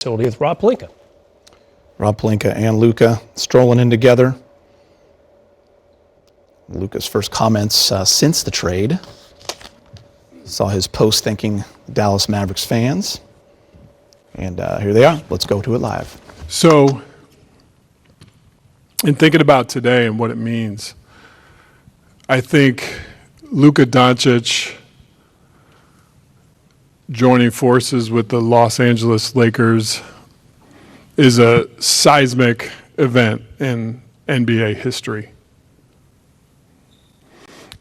Facility with Rob Pelinka. Rob Pelinka and Luca strolling in together. Luca's first comments since the trade. Saw his post thanking Dallas Mavericks fans. And here they are. Let's go to it live. So, in thinking about today and what it means, I think Luka Doncic joining forces with the Los Angeles Lakers is a seismic event in NBA history.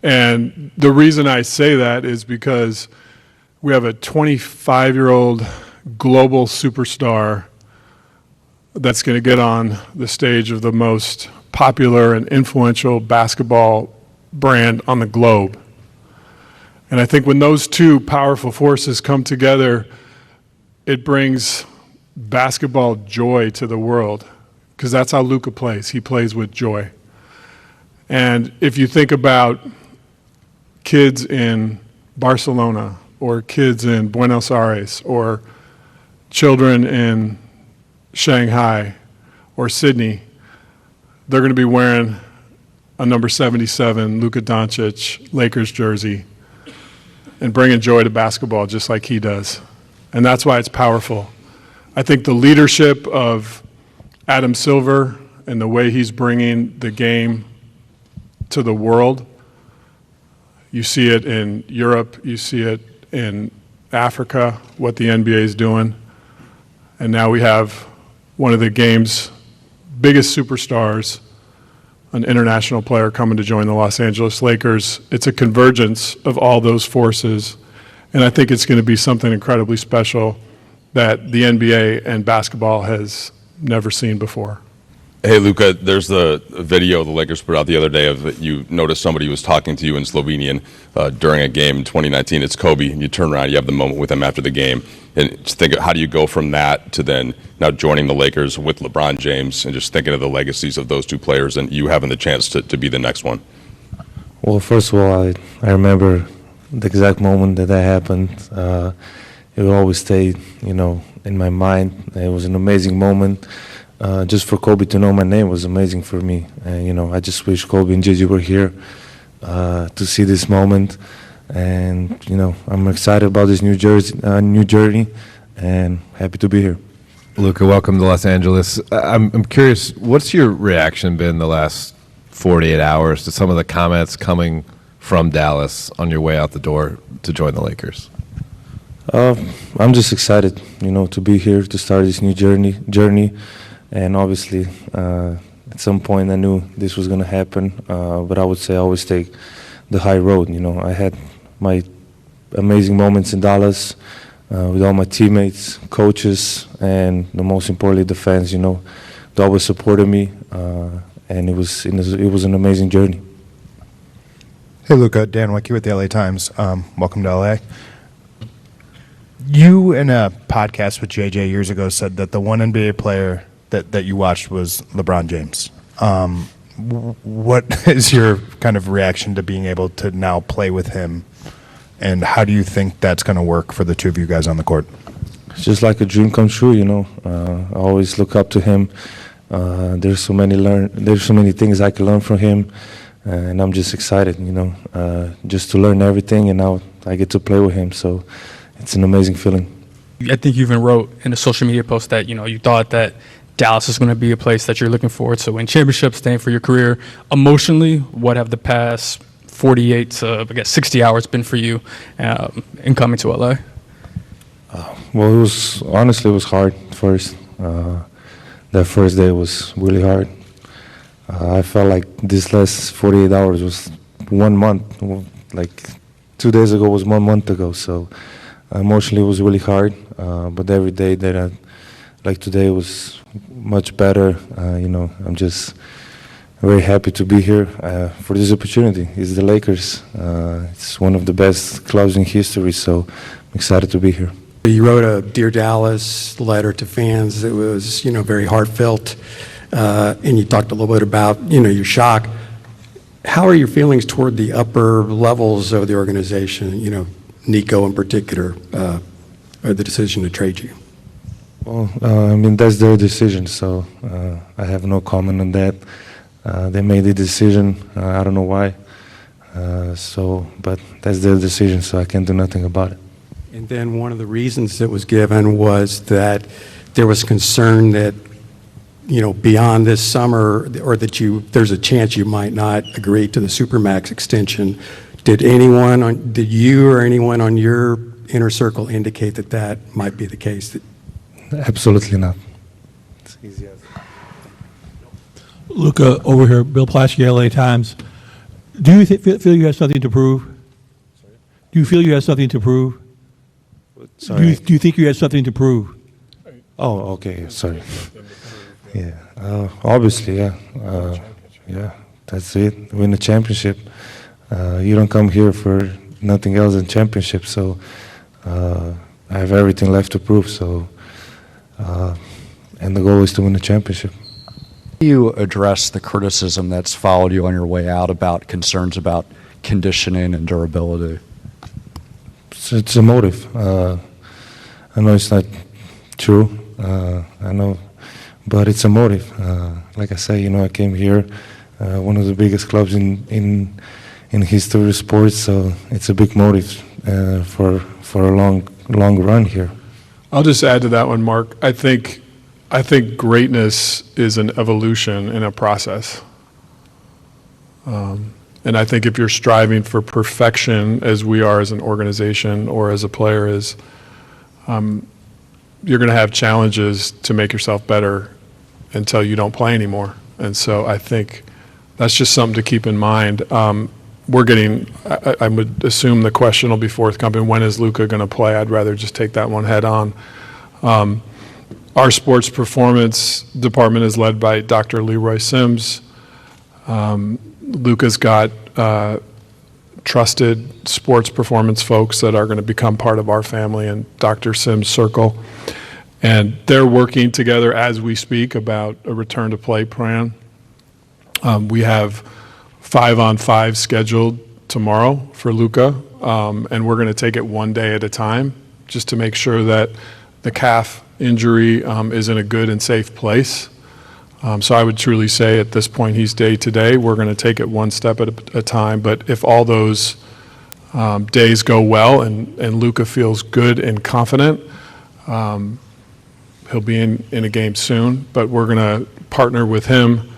And the reason I say that is because we have a 25-year-old global superstar that's going to get on the stage of the most popular and influential basketball brand on the globe. And I think when those two powerful forces come together, it brings basketball joy to the world, because that's how Luka plays. He plays with joy. And if you think about kids in Barcelona or kids in Buenos Aires or children in Shanghai or Sydney, they're going to be wearing a number 77 Luka Doncic Lakers jersey and bringing joy to basketball just like he does. And that's why it's powerful. I think the leadership of Adam Silver and the way he's bringing the game to the world, you see it in Europe, you see it in Africa, what the NBA is doing. And now we have one of the game's biggest superstars, an international player coming to join the Los Angeles Lakers. It's a convergence of all those forces, and I think it's going to be something incredibly special that the NBA and basketball has never seen before. Hey, Luca, there's the video the Lakers put out the other day of you noticed somebody was talking to you in Slovenian during a game in 2019. It's Kobe, and you turn around, you have the moment with him after the game. And just think, how do you go from that to then now joining the Lakers with LeBron James and just thinking of the legacies of those two players and you having the chance to be the next one? Well, first of all, I remember the exact moment that happened. It will always stay, in my mind. It was an amazing moment. Just for Kobe to know my name was amazing for me. And, I just wish Kobe and Gigi were here to see this moment. And, I'm excited about this new journey and happy to be here. Luca, welcome to Los Angeles. I'm curious, what's your reaction been the last 48 hours to some of the comments coming from Dallas on your way out the door to join the Lakers? I'm just excited, to be here, to start this new journey. And obviously, at some point I knew this was going to happen, but I would say I always take the high road. I had my amazing moments in Dallas with all my teammates, coaches, and most importantly, the fans. They always supported me, and it was an amazing journey. Hey, Luca, Dan Wicke with the LA Times. Welcome to LA. You, in a podcast with JJ years ago, said that the one NBA player that you watched was LeBron James. What is your kind of reaction to being able to now play with him, and how do you think that's going to work for the two of you guys on the court? It's just like a dream come true, I always look up to him. There's so many things I can learn from him, and I'm just excited, just to learn everything, and now I get to play with him. So it's an amazing feeling. I think you even wrote in a social media post that you thought that Dallas is going to be a place that you're looking forward to win championships, staying for your career. Emotionally, what have the past 48 to 60 hours been for you in coming to LA? Well, it was hard first. That first day was really hard. I felt like this last 48 hours was 1 month. Like 2 days ago was 1 month ago. So emotionally it was really hard. But every day that like today was much better. I'm just very happy to be here for this opportunity. It's the Lakers. It's one of the best clubs in history, so I'm excited to be here. You wrote a Dear Dallas letter to fans. It was, very heartfelt, and you talked a little bit about, your shock. How are your feelings toward the upper levels of the organization, Nico in particular, or the decision to trade you? Well, I mean, that's their decision, so I have no comment on that. They made the decision. I don't know why. But that's their decision, so I can't do nothing about it. And then one of the reasons that was given was that there was concern that, beyond this summer, or that there's a chance you might not agree to the Supermax extension. Did you or anyone on your inner circle indicate that that might be the case? Absolutely not. It's easy as Luca, over here, Bill Plaschke, LA Times. Do you feel you have something to prove? Do you feel you have something to prove? Sorry. Do you think you have something to prove? Oh, okay. Sorry. Yeah. Obviously, yeah. Yeah. That's it. Win the championship. You don't come here for nothing else than championship. So I have everything left to prove. So, and the goal is to win the championship. How do you address the criticism that's followed you on your way out about concerns about conditioning and durability? It's a motive. I know it's not true. I know, but it's a motive. Like I say, I came here, one of the biggest clubs in history of sports, so it's a big motive for a long run here. I'll just add to that one, Mark. I think greatness is an evolution in a process. And I think if you're striving for perfection, as we are as an organization or as a player is, you're going to have challenges to make yourself better until you don't play anymore. And so I think that's just something to keep in mind. I would assume the question will be forthcoming, when is Luca going to play? I'd rather just take that one head on. Our sports performance department is led by Dr. Leroy Sims. Luca's got trusted sports performance folks that are going to become part of our family and Dr. Sims' circle. And they're working together as we speak about a return to play plan. We have 5-on-5 scheduled tomorrow for Luca, and we're going to take it one day at a time just to make sure that the calf injury is in a good and safe place. So I would truly say at this point he's day to day. We're going to take it one step at a time. But if all those days go well and Luca feels good and confident, he'll be in a game soon. But we're going to partner with him.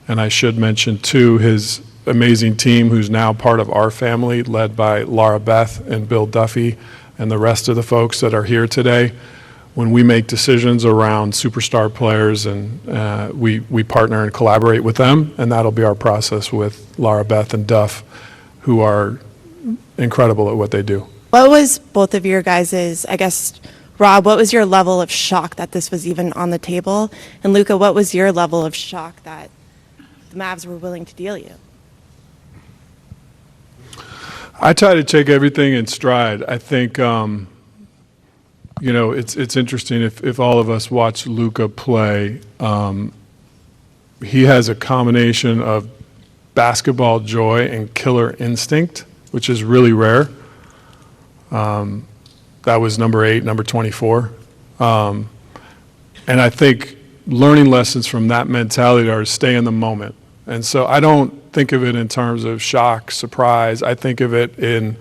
And I should mention, too, his amazing team who's now part of our family, led by Laura Beth and Bill Duffy and the rest of the folks that are here today. When we make decisions around superstar players, and we partner and collaborate with them, and that'll be our process with Laura Beth and Duff, who are incredible at what they do. What was both of your guys's, I guess, Rob, what was your level of shock that this was even on the table? And Luca, what was your level of shock that the Mavs were willing to deal you? I try to take everything in stride. I think, it's interesting if all of us watch Luca play, he has a combination of basketball joy and killer instinct, which is really rare. That was number 8, number 24. And I think learning lessons from that mentality are to stay in the moment. And so I don't think of it in terms of shock, surprise. I think of it in,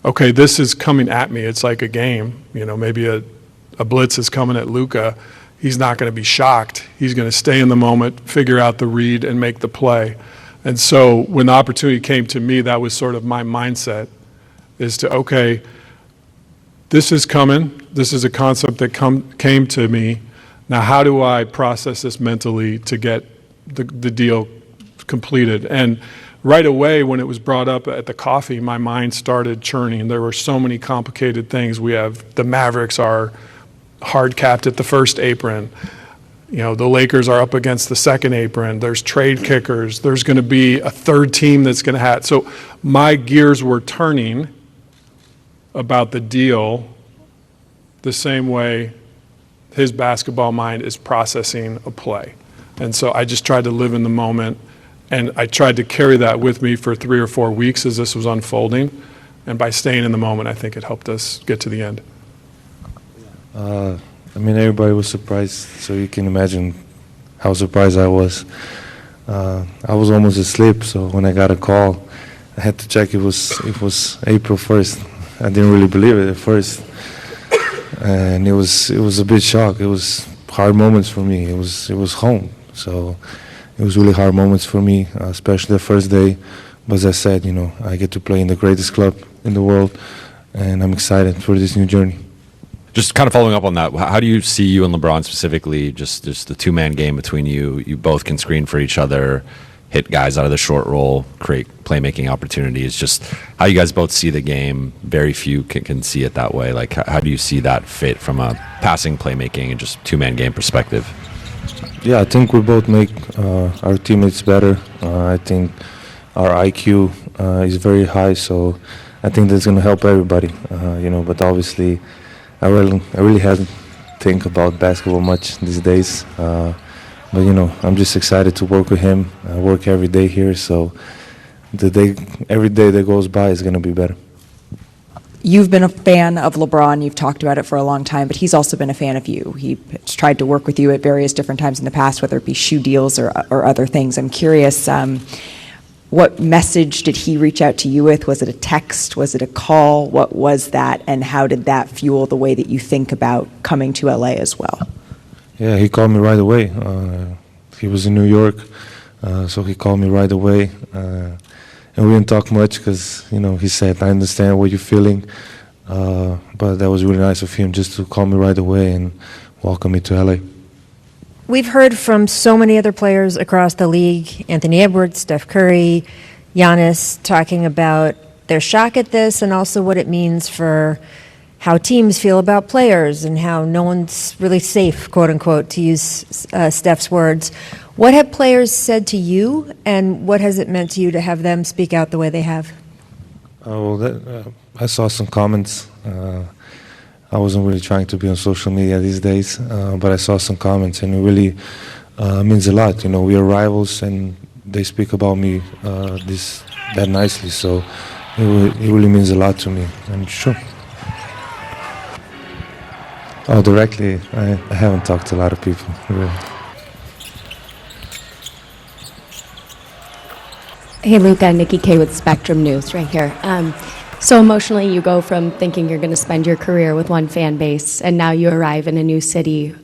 okay, this is coming at me. It's like a game. Maybe a blitz is coming at Luca. He's not going to be shocked. He's going to stay in the moment, figure out the read, and make the play. And so when the opportunity came to me, that was sort of my mindset, is to, okay, this is coming. This is a concept that came to me. Now, how do I process this mentally to get the deal completed? And right away, when it was brought up at the coffee, my mind started churning. There were so many complicated things. We have the Mavericks are hard capped at the first apron. The Lakers are up against the second apron. There's trade kickers. There's going to be a third team that's going to have. So my gears were turning about the deal the same way his basketball mind is processing a play. And so I just tried to live in the moment, and I tried to carry that with me for 3 or 4 weeks as this was unfolding. And by staying in the moment, I think it helped us get to the end. I mean, everybody was surprised, so you can imagine how surprised I was. I was almost asleep, so when I got a call, I had to check it was April 1st. I didn't really believe it at first, and it was a bit shock. It was hard moments for me. It was home, so it was really hard moments for me, especially the first day. But as I said, I get to play in the greatest club in the world, and I'm excited for this new journey. Just kind of following up on that, how do you see you and LeBron specifically, just the two-man game between you? You both can screen for each other, hit guys out of the short roll, create playmaking opportunities. Just how you guys both see the game. Very few can see it that way. Like, how do you see that fit from a passing, playmaking, and just two-man game perspective? Yeah, I think we both make our teammates better. I think our IQ is very high, so I think that's going to help everybody. But obviously, I really haven't think about basketball much these days. But I'm just excited to work with him. I work every day here, so every day that goes by is going to be better. You've been a fan of LeBron. You've talked about it for a long time, but he's also been a fan of you. He's tried to work with you at various different times in the past, whether it be shoe deals or other things. I'm curious, what message did he reach out to you with? Was it a text? Was it a call? What was that? And how did that fuel the way that you think about coming to LA as well? Yeah, he called me right away. He was in New York, so he called me right away. And we didn't talk much because, he said, I understand what you're feeling. But that was really nice of him just to call me right away and welcome me to LA. We've heard from so many other players across the league, Anthony Edwards, Steph Curry, Giannis, talking about their shock at this and also what it means for how teams feel about players and how no one's really safe, quote unquote, to use Steph's words. What have players said to you, and what has it meant to you to have them speak out the way they have? I saw some comments. I wasn't really trying to be on social media these days, but I saw some comments, and it really means a lot. We are rivals, and they speak about me that nicely, so it really means a lot to me. And sure. Oh, directly, I haven't talked to a lot of people, really. Hey, Luca, Nikki K with Spectrum News right here. So emotionally, you go from thinking you're going to spend your career with one fan base, and now you arrive in a new city.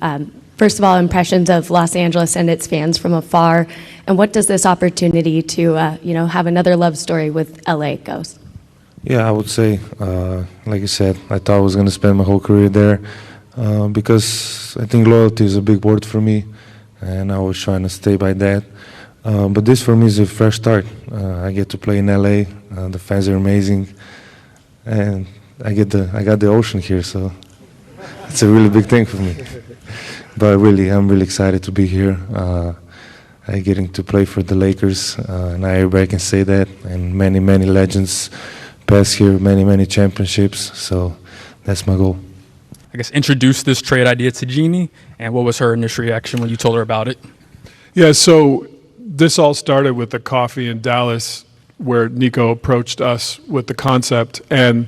First of all, impressions of Los Angeles and its fans from afar, and what does this opportunity to have another love story with LA goes? Yeah, I would say, like you said, I thought I was going to spend my whole career there because I think loyalty is a big word for me, and I was trying to stay by that. But this for me is a fresh start. I get to play in LA. The fans are amazing, and I got the ocean here, so it's a really big thing for me. But really, I'm really excited to be here. I getting to play for the Lakers, and everybody can say that. And many legends passed here, many championships. So that's my goal. I guess introduce this trade idea to Jeannie, and what was her initial reaction when you told her about it? Yeah, so this all started with the coffee in Dallas where Nico approached us with the concept. And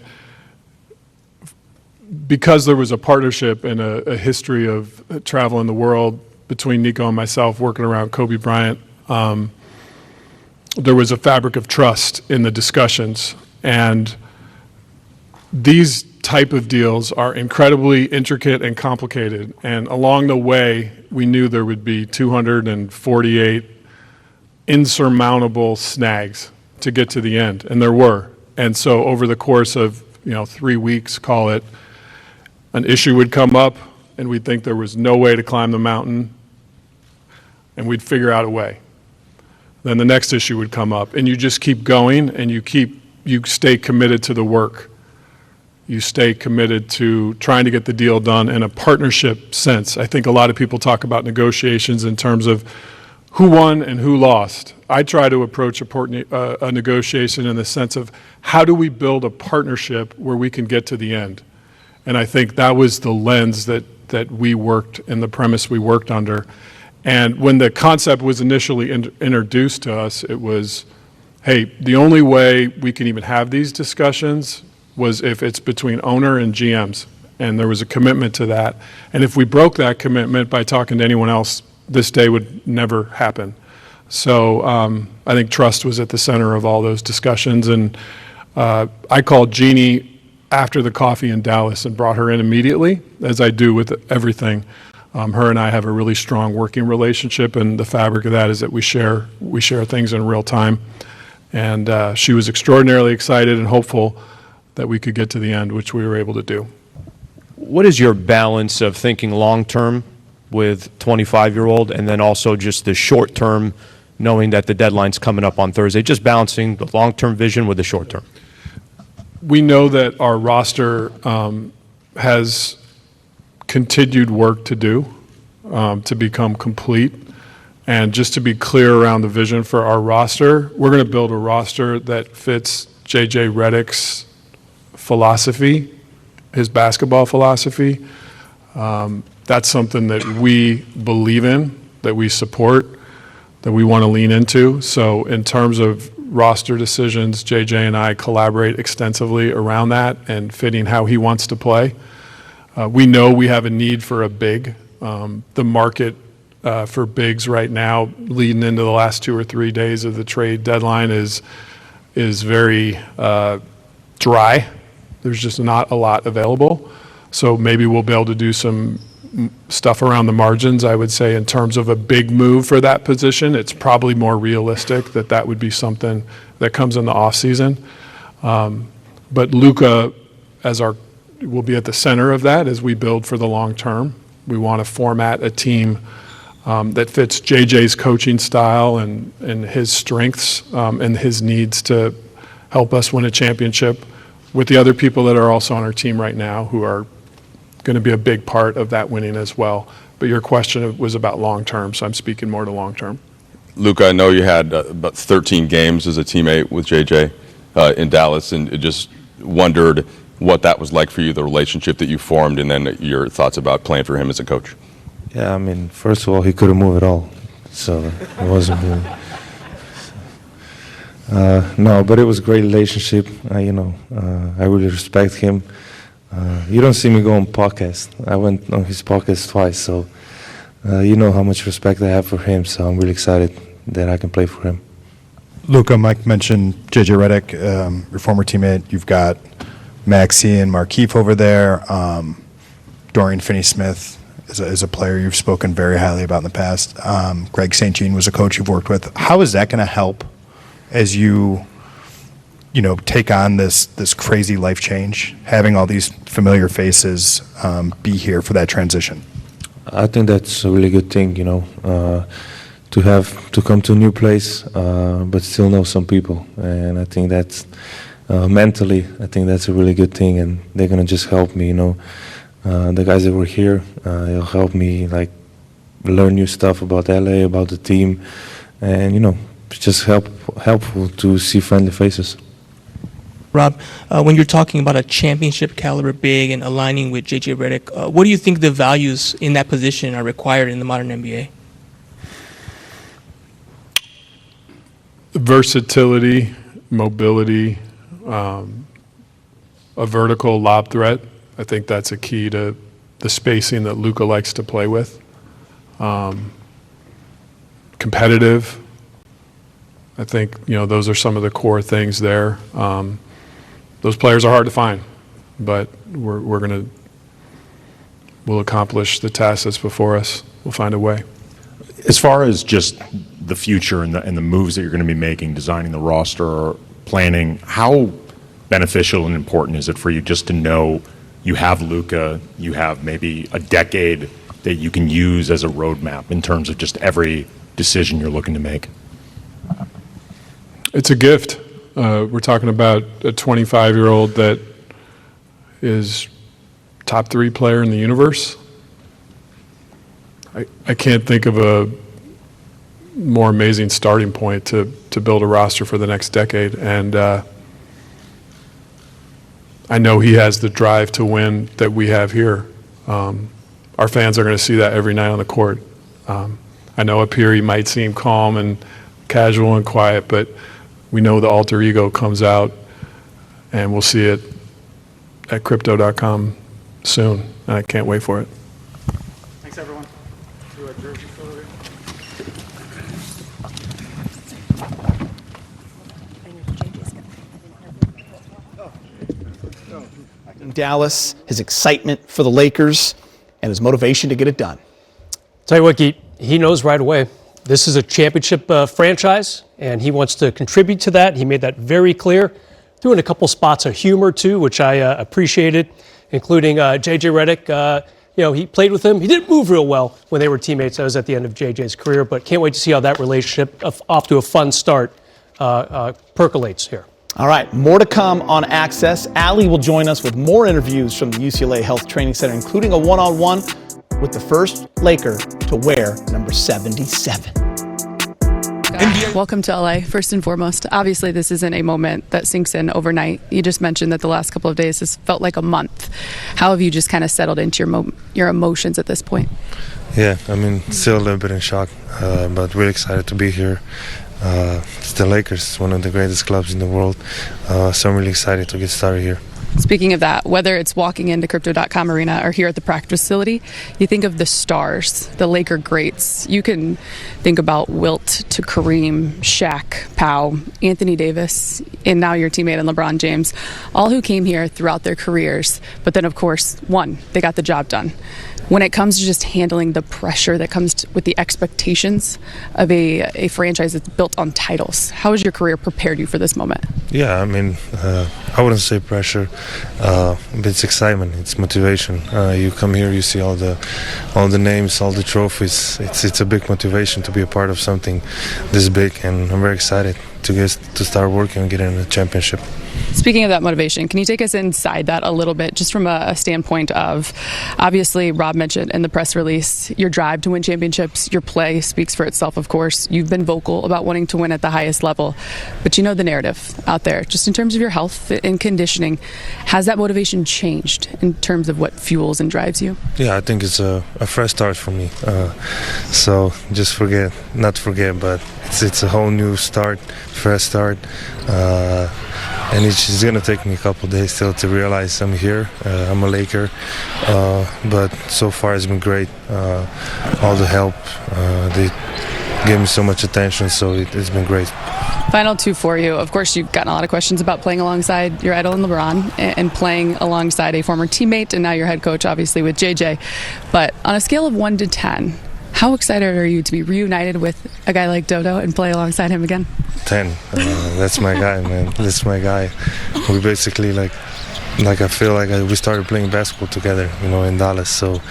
because there was a partnership and a history of travel in the world between Nico and myself working around Kobe Bryant, there was a fabric of trust in the discussions. And these type of deals are incredibly intricate and complicated. And along the way, we knew there would be 248 insurmountable snags to get to the end, and there were. And so over the course of 3 weeks, call it, an issue would come up, and we'd think there was no way to climb the mountain, and we'd figure out a way. Then the next issue would come up, and you just keep going, and you stay committed to the work. You stay committed to trying to get the deal done in a partnership sense. I think a lot of people talk about negotiations in terms of who won and who lost. I try to approach a negotiation in the sense of how do we build a partnership where we can get to the end? And I think that was the lens that we worked and the premise we worked under. And when the concept was initially introduced to us, it was, hey, the only way we can even have these discussions was if it's between owner and GMs. And there was a commitment to that. And if we broke that commitment by talking to anyone else, this day would never happen. So I think trust was at the center of all those discussions. And I called Jeannie after the coffee in Dallas and brought her in immediately, as I do with everything. Her and I have a really strong working relationship, and the fabric of that is that we share things in real time. And she was extraordinarily excited and hopeful that we could get to the end, which we were able to do. What is your balance of thinking long-term with 25-year-old and then also just the short-term, knowing that the deadline's coming up on Thursday, just balancing the long-term vision with the short-term? We know that our roster has continued work to do to become complete. And just to be clear around the vision for our roster, we're going to build a roster that fits J.J. Redick's philosophy, his basketball philosophy. That's something that we believe in, that we support, that we want to lean into. So in terms of roster decisions, JJ and I collaborate extensively around that and fitting how he wants to play. We know we have a need for a big. The market for bigs right now, leading into the last 2 or 3 days of the trade deadline, is very dry. There's just not a lot available. So maybe we'll be able to do some stuff around the margins. I would say in terms of a big move for that position, it's probably more realistic that would be something that comes in the offseason. But Luca will be at the center of that as we build for the long term. We want to format a team that fits JJ's coaching style and his strengths and his needs to help us win a championship with the other people that are also on our team right now who are going to be a big part of that winning as well. But your question was about long term, so I'm speaking more to long term. Luca, I know you had about 13 games as a teammate with JJ in Dallas, and just wondered what that was like for you, the relationship that you formed, and then your thoughts about playing for him as a coach. Yeah, I mean, first of all, he couldn't move at all, so it wasn't moving. No, but it was a great relationship. I really respect him. You don't see me go on podcast. I went on his podcast twice, so you know how much respect I have for him. So I'm really excited that I can play for him. Luca, Mike mentioned J.J. Redick, your former teammate. You've got Maxey and Markieff over there. Dorian Finney-Smith is a player you've spoken very highly about in the past. Greg St. Jean was a coach you've worked with. How is that going to help as you take on this crazy life change, having all these familiar faces be here for that transition? I think that's a really good thing, to come to a new place, but still know some people. And I think that's mentally, I think that's a really good thing, and they're gonna just help me. The guys that were here, they'll help me learn new stuff about LA, about the team, and it's just helpful to see friendly faces. Rob, when you're talking about a championship caliber big and aligning with J.J. Redick, what do you think the values in that position are required in the modern NBA? Versatility, mobility, a vertical lob threat. I think that's a key to the spacing that Luca likes to play with. Competitive. I think, those are some of the core things there. Those players are hard to find, but we'll accomplish the task that's before us. We'll find a way. As far as just the future and the moves that you're going to be making, designing the roster, planning, how beneficial and important is it for you just to know you have Luka, you have maybe a decade that you can use as a roadmap in terms of just every decision you're looking to make? It's a gift. We're talking about a 25-year-old that is top 3 player in the universe. I can't think of a more amazing starting point to build a roster for the next decade. And I know he has the drive to win that we have here. Our fans are going to see that every night on the court. I know up here he might seem calm and casual and quiet, but we know the alter ego comes out, and we'll see it at crypto.com soon. I can't wait for it. Thanks, everyone. In Dallas, his excitement for the Lakers, and his motivation to get it done. Tell you what, Geet, he knows right away. This is a championship franchise, and he wants to contribute to that. He made that very clear. Threw in a couple spots of humor, too, which I appreciated, including J.J. Redick. He played with him. He didn't move real well when they were teammates. That was at the end of J.J.'s career, but can't wait to see how that relationship, off to a fun start, percolates here. All right, more to come on Access. Allie will join us with more interviews from the UCLA Health Training Center, including a one-on-one with the first Laker to wear number 77. Welcome to LA, first and foremost. Obviously, this isn't a moment that sinks in overnight. You just mentioned that the last couple of days has felt like a month. How have you just kind of settled into your emotions at this point? Yeah, I mean, still a little bit in shock, but really excited to be here. It's the Lakers, one of the greatest clubs in the world, so I'm really excited to get started here. Speaking of that, whether it's walking into Crypto.com Arena or here at the practice facility, you think of the stars, the Laker greats. You can think about Wilt to Kareem, Shaq, Pau, Anthony Davis, and now your teammate and LeBron James, all who came here throughout their careers. But then, of course, they got the job done. When it comes to just handling the pressure that comes with the expectations of a franchise that's built on titles, how has your career prepared you for this moment? Yeah, I mean, I wouldn't say pressure, but it's excitement, it's motivation. You come here, you see all the names, all the trophies. It's a big motivation to be a part of something this big, and I'm very excited to start working and get in a championship. Speaking of that motivation, can you take us inside that a little bit, just from a standpoint of, obviously, Rob mentioned in the press release, your drive to win championships, your play speaks for itself, of course. You've been vocal about wanting to win at the highest level, but you know the narrative out there, just in terms of your health and conditioning. Has that motivation changed in terms of what fuels and drives you? Yeah, I think it's a fresh start for me. So just not forget, but it's a whole new start, fresh start. And it's going to take me a couple of days still to realize I'm here. I'm a Laker, but so far it's been great. All the help, they gave me so much attention, so it's been great. Final two for you. Of course, you've gotten a lot of questions about playing alongside your idol in LeBron and playing alongside a former teammate and now your head coach, obviously, with JJ. But on a scale of 1 to 10, how excited are you to be reunited with a guy like Dodo and play alongside him again? 10. That's my guy, man. That's my guy. We basically like I feel like we started playing basketball together, in Dallas. So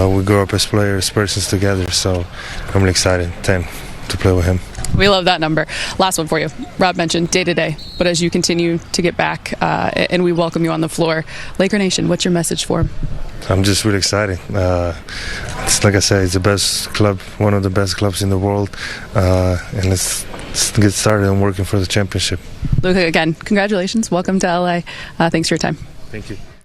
we grew up as players, persons together. So I'm really excited, 10, to play with him. We love that number. Last one for you. Rob mentioned day-to-day, but as you continue to get back and we welcome you on the floor, Laker Nation, what's your message for him? I'm just really excited. It's like I said, it's the best club, one of the best clubs in the world, and let's get started on working for the championship. Luca, again, congratulations. Welcome to LA. Thanks for your time. Thank you.